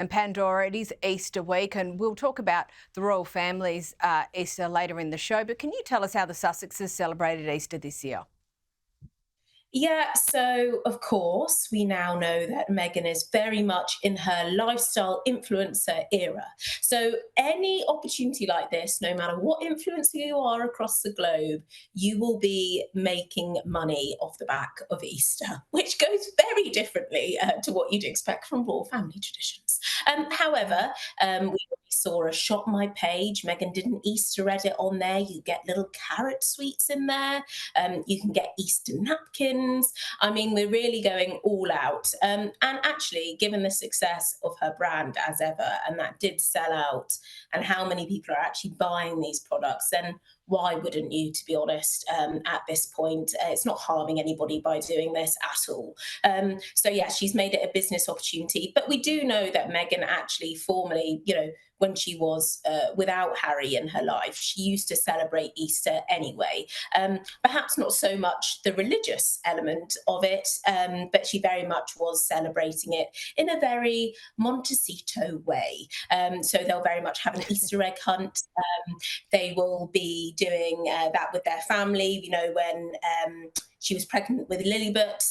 And Pandora, it is Easter week, and we'll talk about the royal family's Easter later in the show. But can you tell us how the Sussexes celebrated Easter this year? Yeah, so of course, we now know that Meghan is very much in her lifestyle influencer era. So, any opportunity like this, no matter what influencer you are across the globe, you will be making money off the back of Easter, which goes very differently to what you'd expect from royal family traditions. However, we saw a shop my page. Meghan did an Easter edit on there. You get little carrot sweets in there. You can get Easter napkins. I mean, we're really going all out. And actually, given the success of her brand as ever, and that did sell out, and how many people are actually buying these products, then why wouldn't you, to be honest, at this point? It's not harming anybody by doing this at all. So, yeah, she's made it a business opportunity. But we do know that Meghan actually formerly, when she was without Harry in her life, she used to celebrate Easter anyway. Perhaps not so much the religious element of it, but she very much was celebrating it in a very Montecito way. So they'll very much have an Easter egg hunt. They will be doing that with their family. When she was pregnant with Lilibet,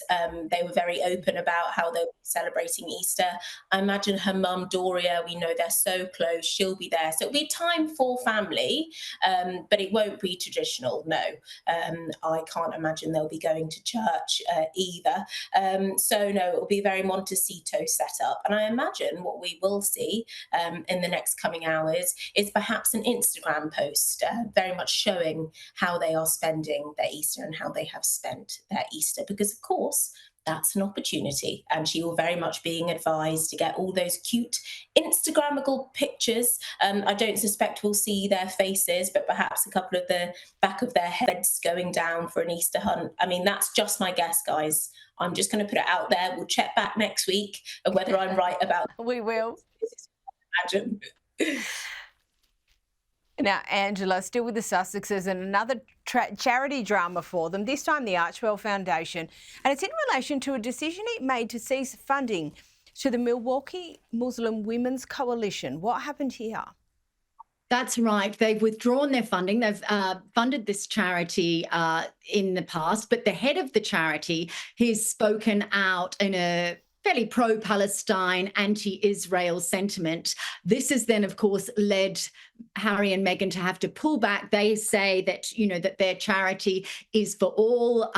they were very open about how they were celebrating Easter. I imagine her mum, Doria, we know they're so close, she'll be there. So it'll be time for family, but it won't be traditional, no. I can't imagine they'll be going to church either. So no, it will be very Montecito set up. And I imagine what we will see in the next coming hours is perhaps an Instagram post, very much showing how they are spending their Easter and how they have spent their Easter, because of course that's an opportunity, and she will very much being advised to get all those cute Instagrammable pictures. I don't suspect we'll see their faces, but perhaps a couple of the back of their heads going down for an Easter hunt. I mean, that's just my guess, guys. I'm just going to put it out there. We'll check back next week of whether I'm right about We will. imagine. Now, Angela, still with the Sussexes, and another charity drama for them, this time the Archwell Foundation. And it's in relation to a decision it made to cease funding to the Milwaukee Muslim Women's Coalition. What happened here? That's right. They've withdrawn their funding. They've funded this charity in the past, but the head of the charity has spoken out in a fairly pro-Palestine, anti-Israel sentiment. This has then, of course, led Harry and Meghan to have to pull back. They say that, that their charity is for all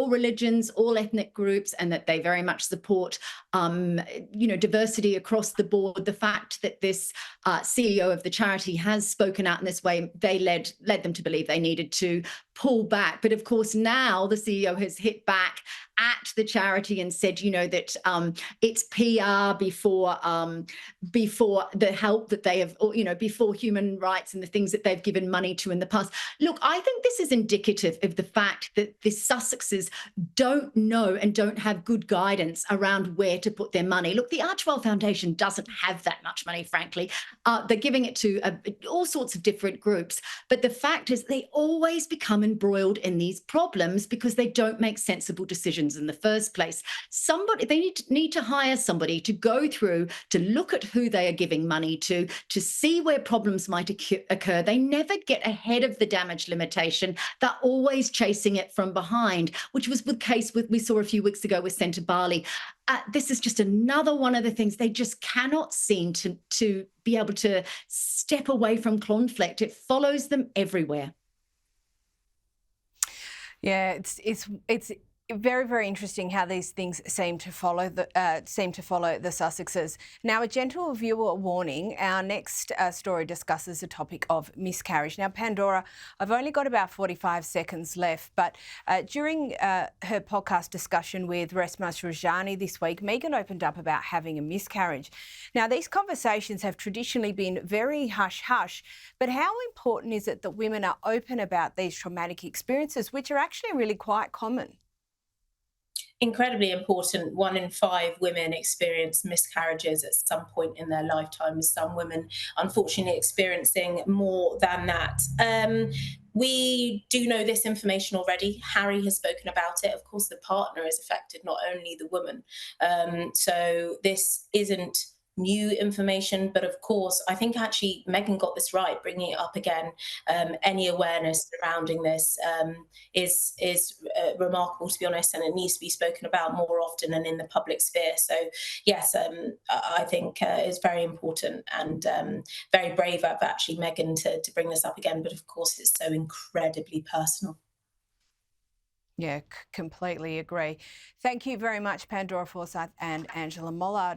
religions, all ethnic groups, and that they very much support, diversity across the board. The fact that this CEO of the charity has spoken out in this way, they led them to believe they needed to pull back. But of course, now the CEO has hit back at the charity and said, that it's PR before the help that they have, before human rights and the things that they've given money to in the past. Look, I think this is indicative of the fact that the Sussexes don't know and don't have good guidance around where to put their money. Look, the Archwell Foundation doesn't have that much money, frankly. They're giving it to all sorts of different groups. But the fact is they always become embroiled in these problems because they don't make sensible decisions in the first place. They need to hire somebody to go through, to look at who they are giving money to see where problems might occur. They never get ahead of the damage limitation. They're always chasing it from behind, which was the case we saw a few weeks ago with Centre Bali. This is just another one of the things they just cannot seem to be able to step away from conflict. It follows them everywhere. Yeah, it's very, very interesting how these things seem to follow the Sussexes. Now, a gentle viewer warning. Our next story discusses the topic of miscarriage. Now, Pandora, I've only got about 45 seconds left, but during her podcast discussion with Resma Shrujani this week, Meghan opened up about having a miscarriage. Now, these conversations have traditionally been very hush-hush, but how important is it that women are open about these traumatic experiences, which are actually really quite common? Incredibly important. 1 in 5 women experience miscarriages at some point in their lifetimes. Some women, unfortunately, experiencing more than that. We do know this information already. Harry has spoken about it. Of course, the partner is affected, not only the woman. So this isn't new information. But of course, I think actually Meghan got this right, bringing it up again. Any awareness surrounding this is remarkable, to be honest, and it needs to be spoken about more often and in the public sphere. So yes, I think it's very important and very brave of actually Meghan to bring this up again. But of course, it's so incredibly personal. Yeah, completely agree. Thank you very much, Pandora Forsyth and Angela Mollard.